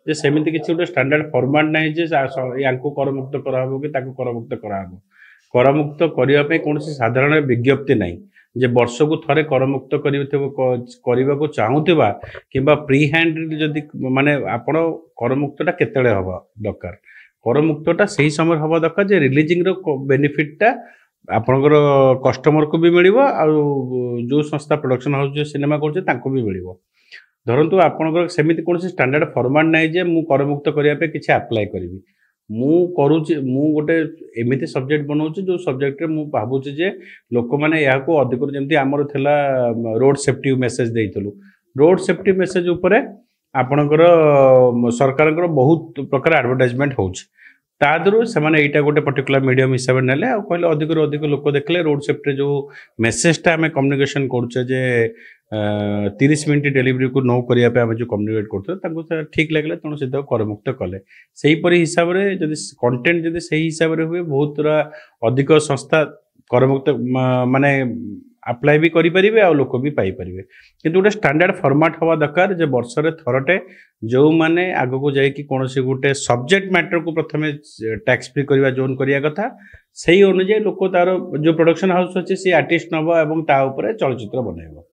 जे सेमिति किसी गोटे standard format नहीं जे यांको करमुक्त कराहब कि ताको करमुक्त कराहब करमुक्त करने कौन साधारण विज्ञप्ति नहीं जे वर्ष को थरे करमुक्त करने को चाहूबा कि प्री हैंड जदि माने आपण करमुक्तटा केतले हम दरकार करमुक्तटा सही समय हम दरकार जे रिलीजिंग बेनिफिटटा आपणकर कस्टमर को भी मिल जो संस्था प्रोडक्शन हाउस जो सिनेमा कर भी मिल धरतु आपंकर सेमती कौन स्टैंडर्ड फॉर्मेट नहीं जे मु करमुक्त करने किसी अप्लाई करी मु गोटे एमती सब्जेक्ट बनाऊँ जो सब्जेक्ट रे मु भावुची जे लोक मैंने या अधिक जमी आमर थिला रोड सेफ्टी मेसेज देइथलु रोड सेफ्टी मेसेज उपरे आपणकर सरकार बहुत प्रकार एडवर्टाइजमेंट होउछ तादरू से यहाँ गोटे पर्टिकुलर मीडियम हिसाब से ना कहले अधिक अधिक लोक देखले रोड सेफ्टी जो मेसेजटा आम कम्युनिकेशन करुचे 30 मिनट डेलीवरी को नो करने आम जो कम्युनिकेट करते ठीक लगे तेणु से करमुक्त कले से हिसाब से जब कंटेंट जब से हिसाब से हुए बहुत अधिक संस्था करमुक्त माने अप्लाई भी करें आ लोक भी पाइपर कि गोटे स्टैंडर्ड फॉर्मेट हवा दरकार जे वर्षरे थरटे जो मैंने आग को जाकि कौन गोटे सब्जेक्ट मैटर को प्रथम टैक्स फ्री करवा जोन करिया कथा से अनुसार लोक तार जो प्रोडक्शन हाउस अच्छे सी आर्टिस्ट नब और चलचित्र बनइब।